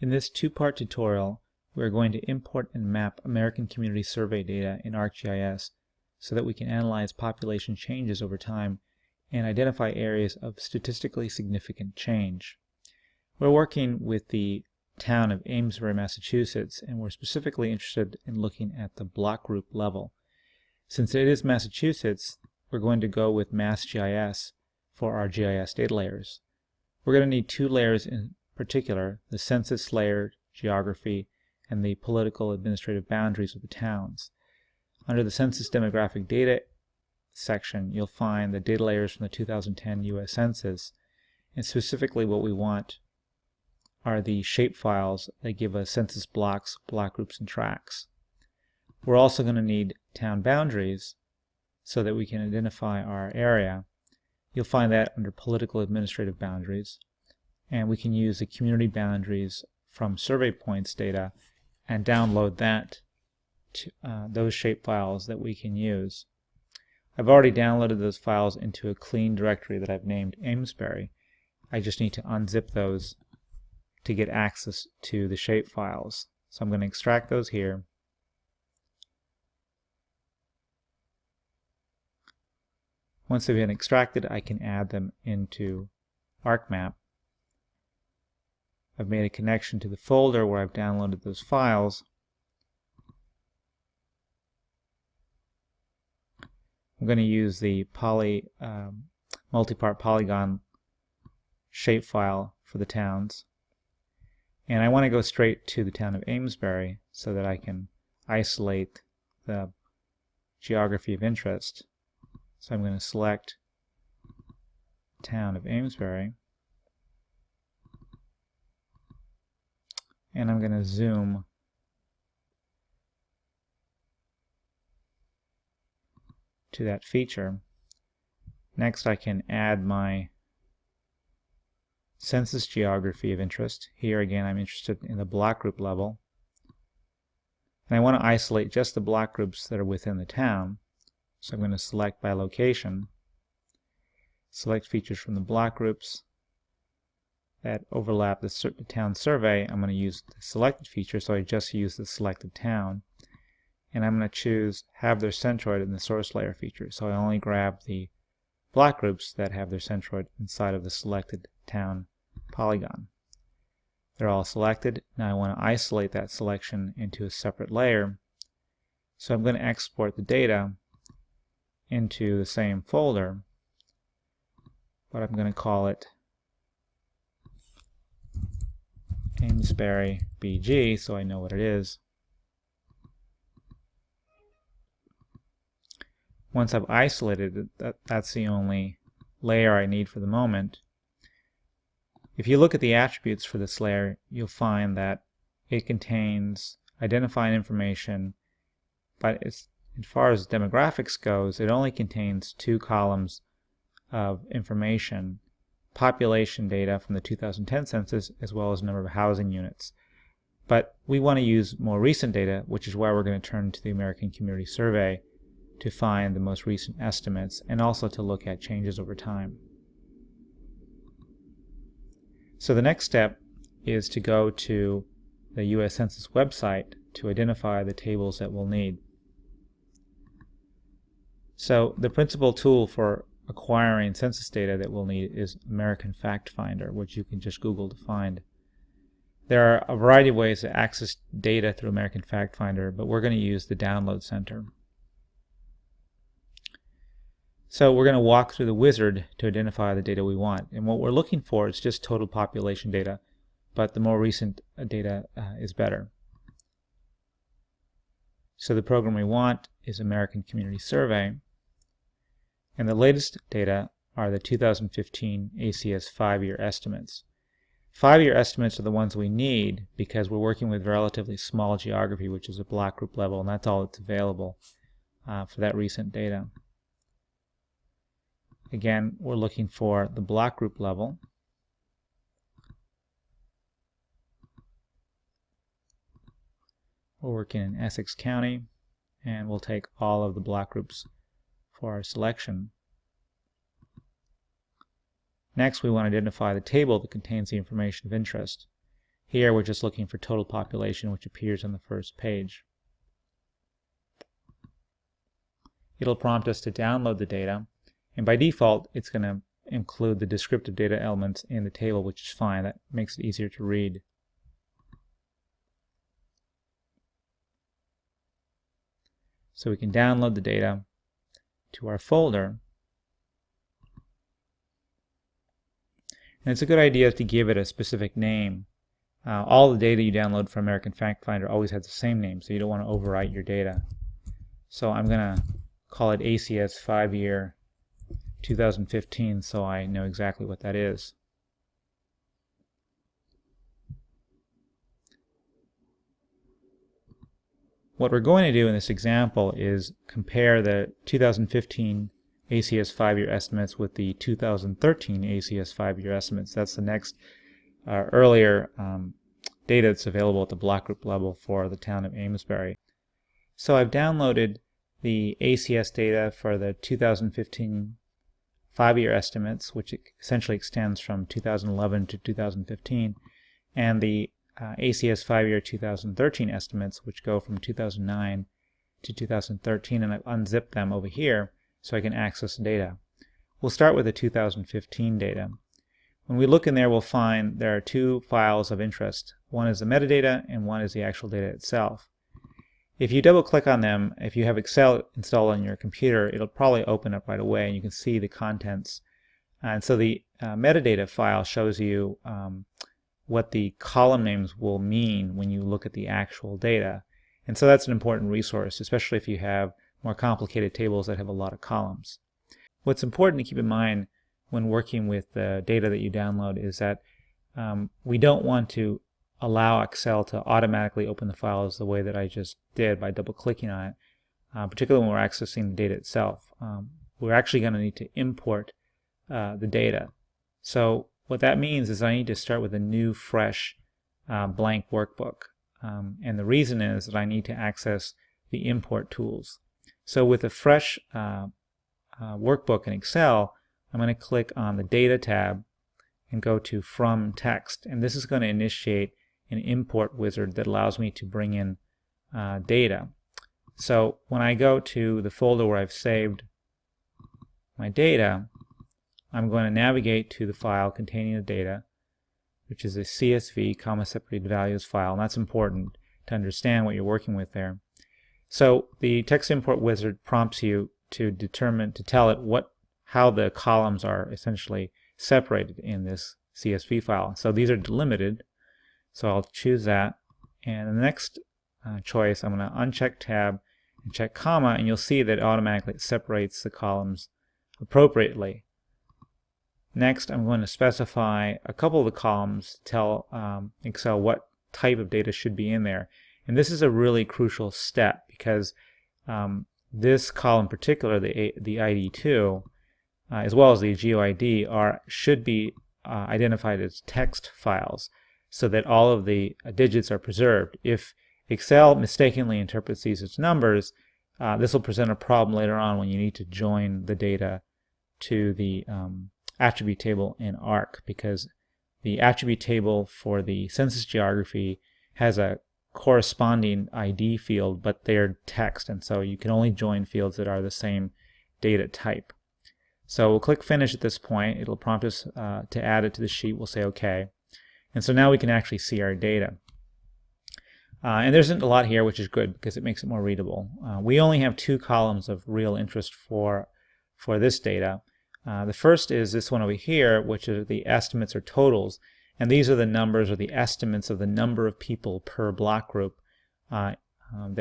In this two-part tutorial, we are going to import and map American Community Survey data in ArcGIS so that we can analyze population changes over time and identify areas of statistically significant change. We're working with the town of Amesbury, Massachusetts, and we're specifically interested in looking at the block group level. Since it is Massachusetts, we're going to go with MassGIS for our GIS data layers. We're going to need two layers in particular, the census layer, geography, and the political administrative boundaries of the towns. Under the census demographic data section, you'll find the data layers from the 2010 U.S. Census, and specifically what we want are the shapefiles that give us census blocks, block groups, and tracts. We're also going to need town boundaries so that we can identify our area. You'll find that under political administrative boundaries, and we can use the community boundaries from survey points data and download that to those shapefiles that we can use. I've already downloaded those files into a clean directory that I've named Amesbury. I just need to unzip those to get access to the shapefiles. So I'm going to extract those here. Once they've been extracted, I can add them into ArcMap. I've made a connection to the folder where I've downloaded those files. I'm going to use the multi-part polygon shapefile for the towns. And I want to go straight to the town of Amesbury so that I can isolate the geography of interest. So I'm going to select town of Amesbury, and I'm going to zoom to that feature. Next, I can add my census geography of interest. Here again, I'm interested in the block group level, and I want to isolate just the block groups that are within the town. So I'm going to select by location, select features from the block groups that overlap the town survey. I'm going to use the selected feature, so I just use the selected town. And I'm going to choose have their centroid in the source layer feature. So I only grab the block groups that have their centroid inside of the selected town polygon. They're all selected. Now I want to isolate that selection into a separate layer. So I'm going to export the data into the same folder, but I'm going to call it Amesbury BG so I know what it is. Once I've isolated it, that's the only layer I need for the moment. If you look at the attributes for this layer, you'll find that it contains identifying information, but as far as demographics goes, it only contains two columns of information: population data from the 2010 census as well as number of housing units. But we want to use more recent data, which is why we're going to turn to the American Community Survey to find the most recent estimates and also to look at changes over time. So the next step is to go to the U.S. Census website to identify the tables that we'll need. So the principal tool for acquiring census data that we'll need is American Fact Finder, which you can just Google to find. There are a variety of ways to access data through American Fact Finder, but we're going to use the Download Center. So we're going to walk through the wizard to identify the data we want. And what we're looking for is just total population data, but the more recent data is better. So the program we want is American Community Survey. And the latest data are the 2015 ACS 5-year estimates. 5-year estimates are the ones we need because we're working with relatively small geography, which is a block group level, and that's all that's available for that recent data. Again, we're looking for the block group level. We're working in Essex County, and we'll take all of the block groups for our selection. Next, we want to identify the table that contains the information of interest. Here we're just looking for total population, which appears on the first page. It'll prompt us to download the data, and by default it's going to include the descriptive data elements in the table, which is fine. That makes it easier to read. So we can download the data to our folder. And it's a good idea to give it a specific name. All the data you download from American Fact Finder always has the same name, so you don't want to overwrite your data. So I'm going to call it ACS 5-year 2015 so I know exactly what that is. What we're going to do in this example is compare the 2015 ACS 5-year estimates with the 2013 ACS 5-year estimates. That's the next earlier data that's available at the block group level for the town of Amesbury. So I've downloaded the ACS data for the 2015 5-year estimates, which essentially extends from 2011 to 2015, and the ACS 5-year 2013 estimates, which go from 2009 to 2013, and I've unzipped them over here so I can access the data. We'll start with the 2015 data. When we look in there, we'll find there are two files of interest. One is the metadata and one is the actual data itself. If you double click on them, if you have Excel installed on your computer, it'll probably open up right away and you can see the contents. And so the metadata file shows you what the column names will mean when you look at the actual data. And so that's an important resource, especially if you have more complicated tables that have a lot of columns. What's important to keep in mind when working with the data that you download is that we don't want to allow Excel to automatically open the files the way that I just did by double clicking on it, particularly when we're accessing the data itself. We're actually going to need to import the data. So what that means is I need to start with a new, fresh, blank workbook. And the reason is that I need to access the import tools. So with a fresh workbook in Excel, I'm going to click on the Data tab and go to From Text. And this is going to initiate an import wizard that allows me to bring in data. So when I go to the folder where I've saved my data, I'm going to navigate to the file containing the data, which is a CSV, comma separated values file, and that's important to understand what you're working with there. So the text import wizard prompts you to tell it how the columns are essentially separated in this CSV file. So these are delimited, so I'll choose that, and the next choice I'm going to uncheck tab and check comma, and you'll see that automatically it separates the columns appropriately. Next, I'm going to specify a couple of the columns to tell Excel what type of data should be in there. And this is a really crucial step because this column in particular, the ID2, as well as the GeoID, should be identified as text files so that all of the digits are preserved. If Excel mistakenly interprets these as numbers, this will present a problem later on when you need to join the data to the attribute table in ARC, because the attribute table for the census geography has a corresponding ID field, but they're text, and so you can only join fields that are the same data type. So we'll click Finish at this point. It'll prompt us to add it to the sheet. We'll say OK. And so now we can actually see our data. And there isn't a lot here, which is good because it makes it more readable. We only have two columns of real interest for this data. The first is this one over here, which is the estimates or totals, and these are the numbers or the estimates of the number of people per block group that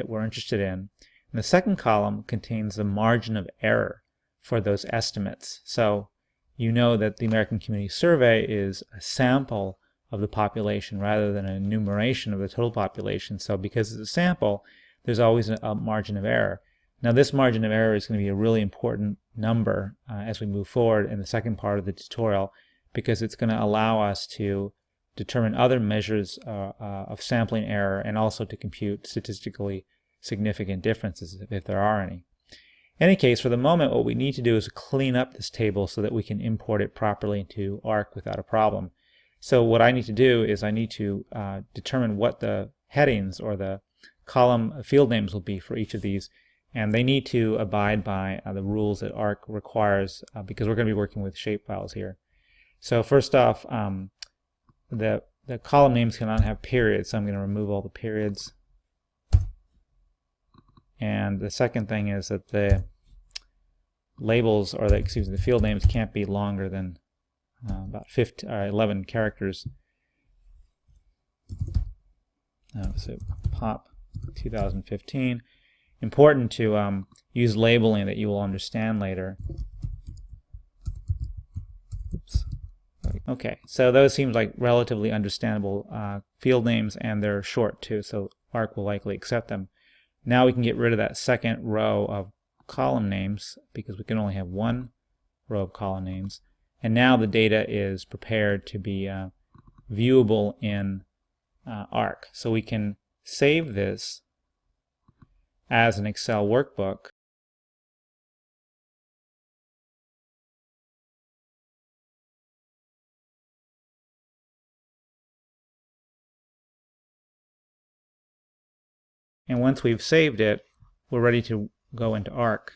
we're interested in. And the second column contains the margin of error for those estimates. So you know that the American Community Survey is a sample of the population rather than an enumeration of the total population. So because it's a sample, there's always a margin of error. Now this margin of error is going to be a really important number as we move forward in the second part of the tutorial, because it's going to allow us to determine other measures of sampling error and also to compute statistically significant differences if there are any. In any case, for the moment, what we need to do is clean up this table so that we can import it properly into ARC without a problem. So what I need to do is I need to determine what the headings or the column field names will be for each of these, and they need to abide by the rules that Arc requires because we're going to be working with shapefiles here. So first off, the column names cannot have periods, so I'm going to remove all the periods. And the second thing is that the labels, or the field names, can't be longer than about 11 characters. So pop 2015. Important to use labeling that you will understand later. Oops. Okay, so those seem like relatively understandable field names, and they're short too, so Arc will likely accept them. Now we can get rid of that second row of column names because we can only have one row of column names. And now the data is prepared to be viewable in Arc. So we can save this as an Excel workbook. And once we've saved it, we're ready to go into Arc.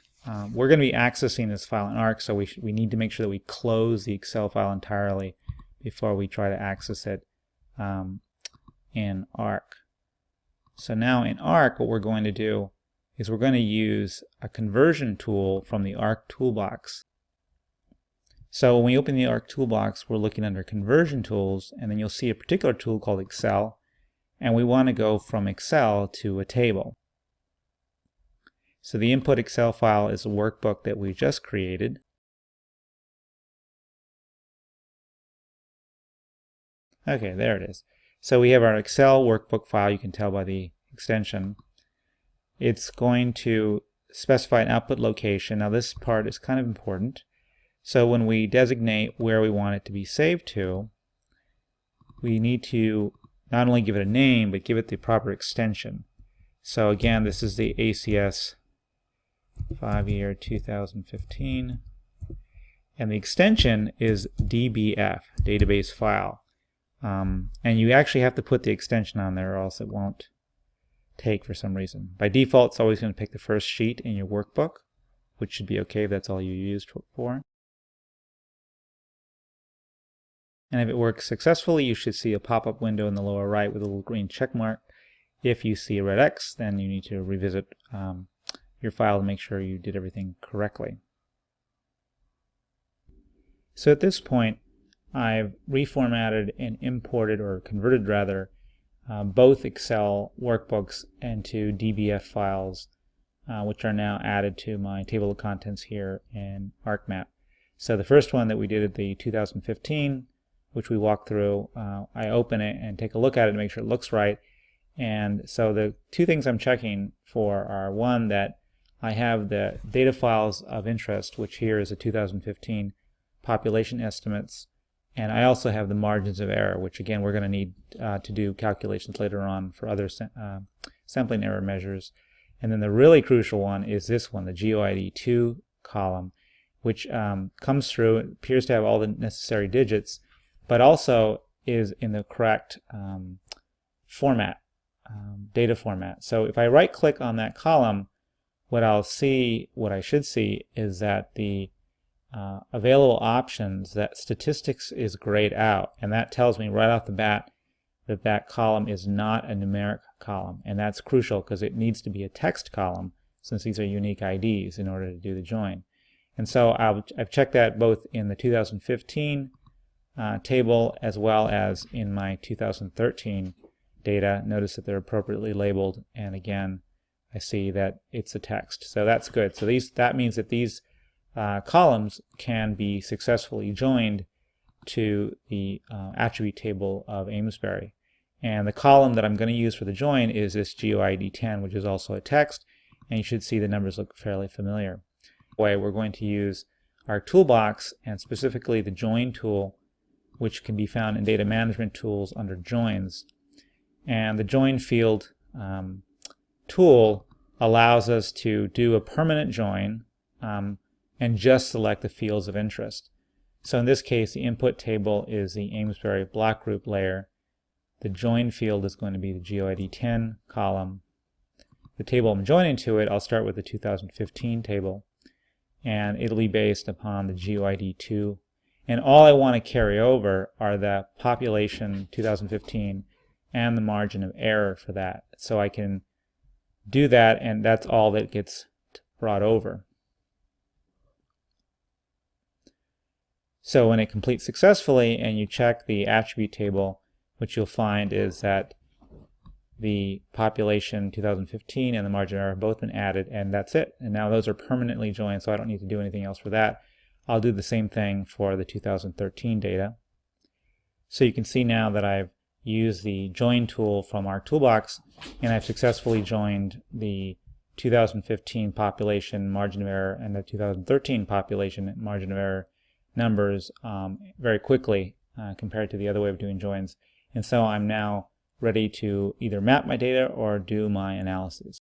We're going to be accessing this file in Arc, so we need to make sure that we close the Excel file entirely before we try to access it in Arc. So now in Arc, what we're going to do is we're going to use a conversion tool from the Arc toolbox. So when we open the Arc toolbox, we're looking under conversion tools, and then you'll see a particular tool called Excel, and we want to go from Excel to a table. So the input Excel file is a workbook that we just created. Okay, there it is. So we have our Excel workbook file. You can tell by the extension. It's going to specify an output location. Now this part is kind of important. So when we designate where we want it to be saved to, we need to not only give it a name, but give it the proper extension. So again, this is the ACS 5-year 2015, and the extension is DBF, database file. And you actually have to put the extension on there, or else it won't take for some reason. By default, it's always going to pick the first sheet in your workbook, which should be okay if that's all you used for. And if it works successfully, you should see a pop-up window in the lower right with a little green check mark. If you see a red X, then you need to revisit your file to make sure you did everything correctly. So at this point, I've reformatted and imported, or converted rather, both Excel workbooks into DBF files, which are now added to my table of contents here in ArcMap. So the first one that we did at the 2015, which we walked through, I open it and take a look at it to make sure it looks right. And so the two things I'm checking for are, one, that I have the data files of interest, which here is a 2015 population estimates, and I also have the margins of error, which again we're going to need to do calculations later on for other sampling error measures. And then the really crucial one is this one, the GeoID2 column, which comes through, it appears to have all the necessary digits, but also is in the correct format, data format. So if I right click on that column, what I should see is that the available options, that statistics is grayed out, and that tells me right off the bat that that column is not a numeric column, and that's crucial because it needs to be a text column since these are unique IDs in order to do the join. And so I've checked that both in the 2015 table as well as in my 2013 data. Notice that they're appropriately labeled, and again I see that it's a text, so that's good. So that means that these columns can be successfully joined to the attribute table of Amesbury. And the column that I'm going to use for the join is this GeoID10, which is also a text, and you should see the numbers look fairly familiar. We're going to use our toolbox, and specifically the join tool, which can be found in data management tools under joins. And the join field tool allows us to do a permanent join and just select the fields of interest. So in this case, the input table is the Amesbury block group layer. The join field is going to be the GeoID 10 column. The table I'm joining to it, I'll start with the 2015 table, and it'll be based upon the GeoID 2. And all I want to carry over are the population 2015 and the margin of error for that. So I can do that, and that's all that gets brought over. So when it completes successfully and you check the attribute table, what you'll find is that the population 2015 and the margin of error have both been added, and that's it. And now those are permanently joined, so I don't need to do anything else for that. I'll do the same thing for the 2013 data. So you can see now that I've used the join tool from our toolbox, and I've successfully joined the 2015 population margin of error and the 2013 population margin of error numbers very quickly compared to the other way of doing joins. And so I'm now ready to either map my data or do my analysis.